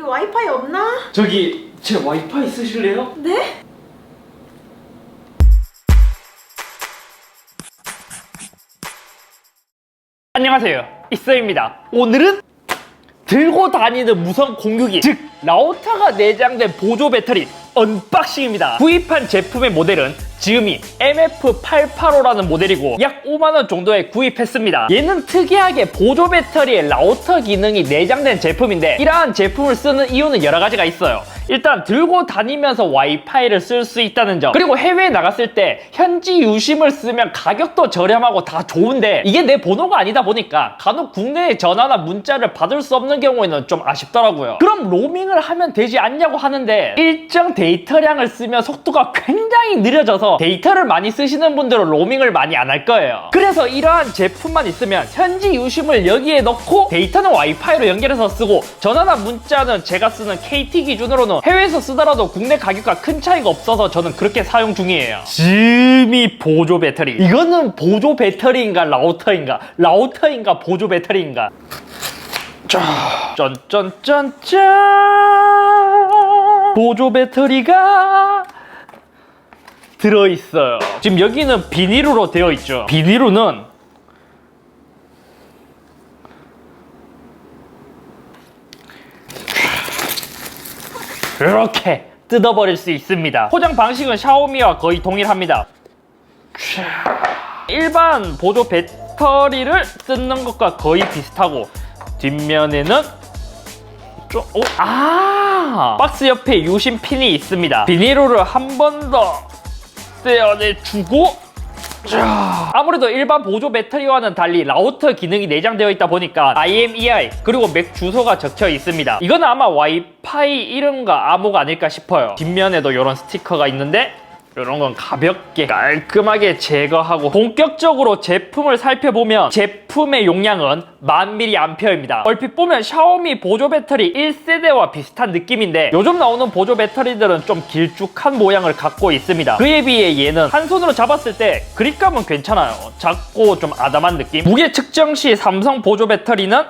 와이파이 없나? 저기 제 와이파이 쓰실래요? 네? 안녕하세요, 이서입니다. 오늘은 들고 다니는 무선 공유기, 즉 라우터가 내장된 보조 배터리 언박싱입니다. 구입한 제품의 모델은 지음이 MF885라는 모델이고 약 5만원 정도에 구입했습니다. 얘는 특이하게 보조 배터리에 라우터 기능이 내장된 제품인데, 이러한 제품을 쓰는 이유는 여러 가지가 있어요. 일단 들고 다니면서 와이파이를 쓸 수 있다는 점, 그리고 해외에 나갔을 때 현지 유심을 쓰면 가격도 저렴하고 다 좋은데, 이게 내 번호가 아니다 보니까 간혹 국내에 전화나 문자를 받을 수 없는 경우에는 좀 아쉽더라고요. 그럼 로밍을 하면 되지 않냐고 하는데, 일정 데이터량을 쓰면 속도가 굉장히 느려져서 데이터를 많이 쓰시는 분들은 로밍을 많이 안 할 거예요. 그래서 이러한 제품만 있으면 현지 유심을 여기에 넣고 데이터는 와이파이로 연결해서 쓰고, 전화나 문자는 제가 쓰는 KT 기준으로는 해외에서 쓰더라도 국내 가격과 큰 차이가 없어서 저는 그렇게 사용 중이에요. 지음이 보조 배터리, 이거는 보조 배터리인가 라우터인가, 라우터인가 보조 배터리인가. 자, 짠짠짠짠, 보조 배터리가 들어있어요. 지금 여기는 비닐로 되어 있죠. 비닐로는 이렇게 뜯어버릴 수 있습니다. 포장 방식은 샤오미와 거의 동일합니다. 일반 보조 배터리를 뜯는 것과 거의 비슷하고, 뒷면에는 박스 옆에 유심 핀이 있습니다. 비닐로를 한 번 더 떼어내주고, 아무래도 일반 보조 배터리와는 달리 라우터 기능이 내장되어 있다 보니까 IMEI 그리고 맥 주소가 적혀 있습니다. 이건 아마 와이파이 이름과 암호가 아닐까 싶어요. 뒷면에도 이런 스티커가 있는데, 이런 건 가볍게 깔끔하게 제거하고, 본격적으로 제품을 살펴보면 제품의 용량은 1000mAh입니다. 얼핏 보면 샤오미 보조 배터리 1세대와 비슷한 느낌인데, 요즘 나오는 보조 배터리들은 좀 길쭉한 모양을 갖고 있습니다. 그에 비해 얘는 한 손으로 잡았을 때 그립감은 괜찮아요. 작고 좀 아담한 느낌. 무게 측정 시 삼성 보조 배터리는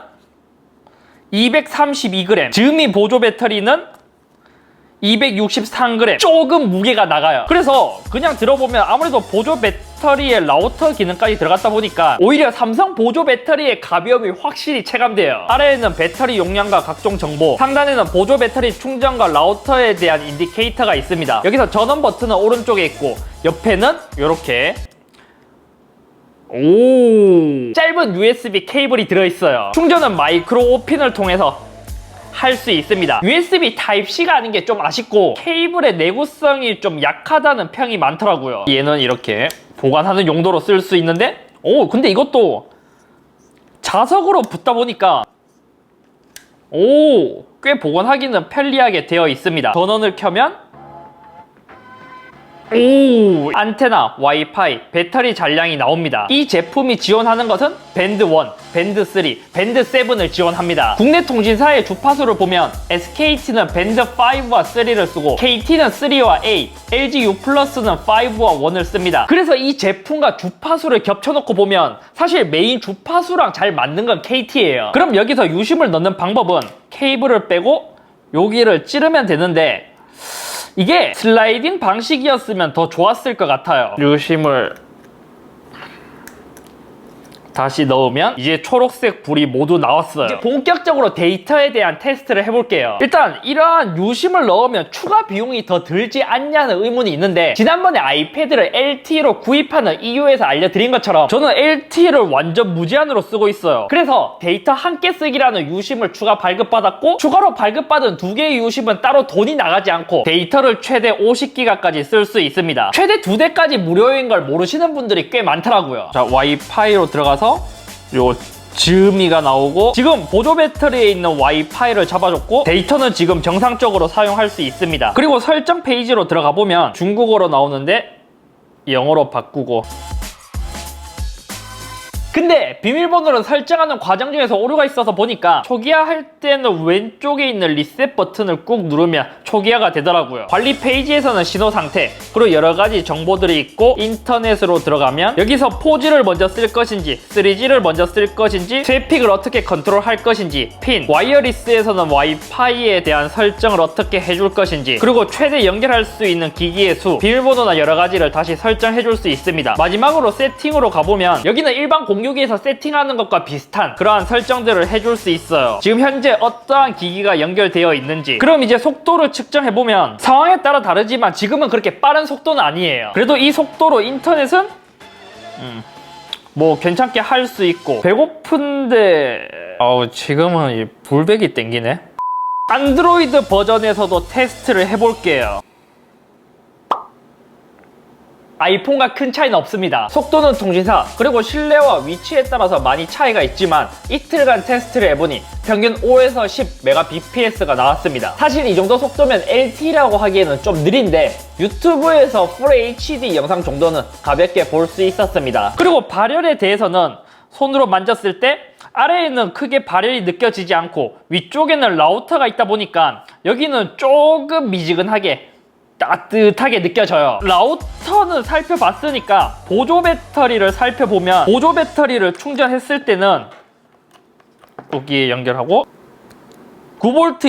232g, 즈미 보조 배터리는 263g, 조금 무게가 나가요. 그래서 그냥 들어보면 아무래도 보조 배터리에 라우터 기능까지 들어갔다 보니까 오히려 삼성 보조 배터리의 가벼움이 확실히 체감돼요. 아래에는 배터리 용량과 각종 정보, 상단에는 보조 배터리 충전과 라우터에 대한 인디케이터가 있습니다. 여기서 전원 버튼은 오른쪽에 있고, 옆에는 이렇게 짧은 USB 케이블이 들어있어요. 충전은 마이크로 5핀을 통해서 할 수 있습니다. USB 타입C가 아닌 게 좀 아쉽고, 케이블의 내구성이 좀 약하다는 평이 많더라고요. 얘는 이렇게 보관하는 용도로 쓸 수 있는데, 근데 이것도 자석으로 붙다 보니까 꽤 보관하기는 편리하게 되어 있습니다. 전원을 켜면 안테나, 와이파이, 배터리 잔량이 나옵니다. 이 제품이 지원하는 것은 밴드 1, 밴드 3, 밴드 7을 지원합니다. 국내 통신사의 주파수를 보면 SKT는 밴드 5와 3를 쓰고, KT는 3와 8, LG U+는 5와 1을 씁니다. 그래서 이 제품과 주파수를 겹쳐놓고 보면 사실 메인 주파수랑 잘 맞는 건 KT예요. 그럼 여기서 유심을 넣는 방법은 케이블을 빼고 여기를 찌르면 되는데, 이게 슬라이딩 방식이었으면 더 좋았을 것 같아요. 유심을 다시 넣으면 이제 초록색 불이 모두 나왔어요. 이제 본격적으로 데이터에 대한 테스트를 해볼게요. 일단 이러한 유심을 넣으면 추가 비용이 더 들지 않냐는 의문이 있는데, 지난번에 아이패드를 LTE로 구입하는 이유에서 알려드린 것처럼 저는 LTE를 완전 무제한으로 쓰고 있어요. 그래서 데이터 함께 쓰기라는 유심을 추가 발급받았고, 추가로 발급받은 2개의 유심은 따로 돈이 나가지 않고 데이터를 최대 50기가까지 쓸 수 있습니다. 최대 2대까지 무료인 걸 모르시는 분들이 꽤 많더라고요. 자, 와이파이로 들어가서 요 즈미가 나오고, 지금 보조 배터리에 있는 와이파이를 잡아줬고, 데이터는 지금 정상적으로 사용할 수 있습니다. 그리고 설정 페이지로 들어가 보면 중국어로 나오는데 영어로 바꾸고, 근데 비밀번호를 설정하는 과정 중에서 오류가 있어서 보니까 초기화 할 때는 왼쪽에 있는 리셋 버튼을 꾹 누르면 초기화가 되더라고요. 관리 페이지에서는 신호 상태, 그리고 여러 가지 정보들이 있고 인터넷으로 들어가면 여기서 4G를 먼저 쓸 것인지 3G를 먼저 쓸 것인지 트래픽을 어떻게 컨트롤 할 것인지 핀, 와이어리스에서는 와이파이에 대한 설정을 어떻게 해줄 것인지, 그리고 최대 연결할 수 있는 기기의 수, 비밀번호나 여러 가지를 다시 설정해 줄 수 있습니다. 마지막으로 세팅으로 가보면 여기는 일반 공유기에서 세팅하는 것과 비슷한 그러한 설정들을 해줄 수 있어요. 지금 현재 어떠한 기기가 연결되어 있는지, 그럼 이제 속도를 측정해보면 상황에 따라 다르지만 지금은 그렇게 빠른 속도는 아니에요. 그래도 이 속도로 인터넷은 뭐 괜찮게 할 수 있고, 배고픈데 지금은 이 불백이 땡기네. 안드로이드 버전에서도 테스트를 해볼게요. 아이폰과 큰 차이는 없습니다. 속도는 통신사, 그리고 실내와 위치에 따라서 많이 차이가 있지만 이틀간 테스트를 해보니 평균 5에서 10 Mbps가 나왔습니다. 사실 이 정도 속도면 LTE라고 하기에는 좀 느린데 유튜브에서 Full HD 영상 정도는 가볍게 볼 수 있었습니다. 그리고 발열에 대해서는 손으로 만졌을 때 아래에는 크게 발열이 느껴지지 않고 위쪽에는 라우터가 있다 보니까 여기는 조금 미지근하게 따뜻하게 느껴져요. 라우터는 살펴봤으니까 보조 배터리를 살펴보면 보조 배터리를 충전했을 때는 여기에 연결하고 9V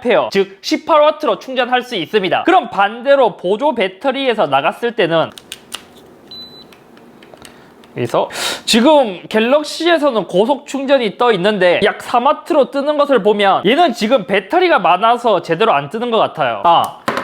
2A 즉 18W로 충전할 수 있습니다. 그럼 반대로 보조 배터리에서 나갔을 때는 그래서 지금 갤럭시에서는 고속 충전이 떠 있는데 약 4W로 뜨는 것을 보면 얘는 지금 배터리가 많아서 제대로 안 뜨는 것 같아요.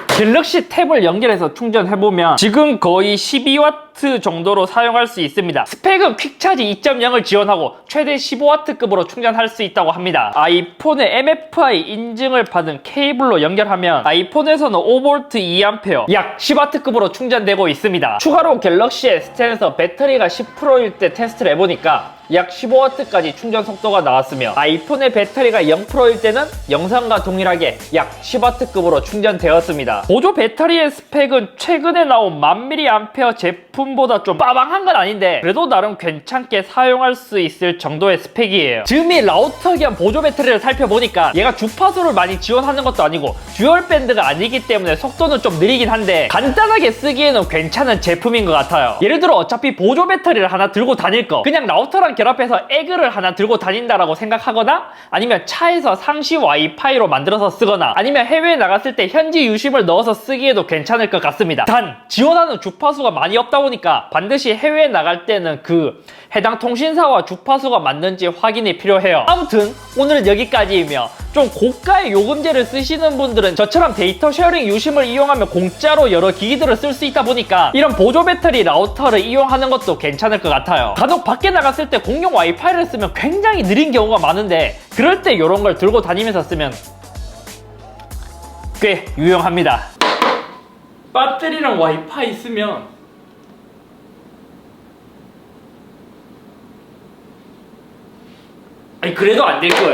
갤럭시 탭을 연결해서 충전해보면 지금 거의 12W 정도로 사용할 수 있습니다. 스펙은 퀵차지 2.0을 지원하고 최대 15W급으로 충전할 수 있다고 합니다. 아이폰의 MFI 인증을 받은 케이블로 연결하면 아이폰에서는 5V 2A 약 10W급으로 충전되고 있습니다. 추가로 갤럭시 S10에서 배터리가 10%일 때 테스트를 해보니까 약 15W까지 충전 속도가 나왔으며 아이폰의 배터리가 0%일 때는 영상과 동일하게 약 10W급으로 충전되었습니다. 보조 배터리의 스펙은 최근에 나온 1000mAh 제품보다 좀 빠방한 건 아닌데 그래도 나름 괜찮게 사용할 수 있을 정도의 스펙이에요. 지금 이 라우터 겸 보조 배터리를 살펴보니까 얘가 주파수를 많이 지원하는 것도 아니고 듀얼 밴드가 아니기 때문에 속도는 좀 느리긴 한데 간단하게 쓰기에는 괜찮은 제품인 것 같아요. 예를 들어 어차피 보조 배터리를 하나 들고 다닐 거 그냥 라우터랑 결합해서 에그를 하나 들고 다닌다라고 생각하거나 아니면 차에서 상시 와이파이로 만들어서 쓰거나 아니면 해외에 나갔을 때 현지 유심을 넣어서 쓰기에도 괜찮을 것 같습니다. 단 지원하는 주파수가 많이 없다 보니까 반드시 해외에 나갈 때는 그 해당 통신사와 주파수가 맞는지 확인이 필요해요. 아무튼 오늘은 여기까지이며 좀 고가의 요금제를 쓰시는 분들은 저처럼 데이터 쉐어링 유심을 이용하면 공짜로 여러 기기들을 쓸 수 있다 보니까 이런 보조 배터리 라우터를 이용하는 것도 괜찮을 것 같아요. 간혹 밖에 나갔을 때 공용 와이파이를 쓰면 굉장히 느린 경우가 많은데 그럴 때 이런 걸 들고 다니면서 쓰면 꽤 유용합니다. 배터리랑 와이파이 쓰면 아니 그래도 안 될 거예요.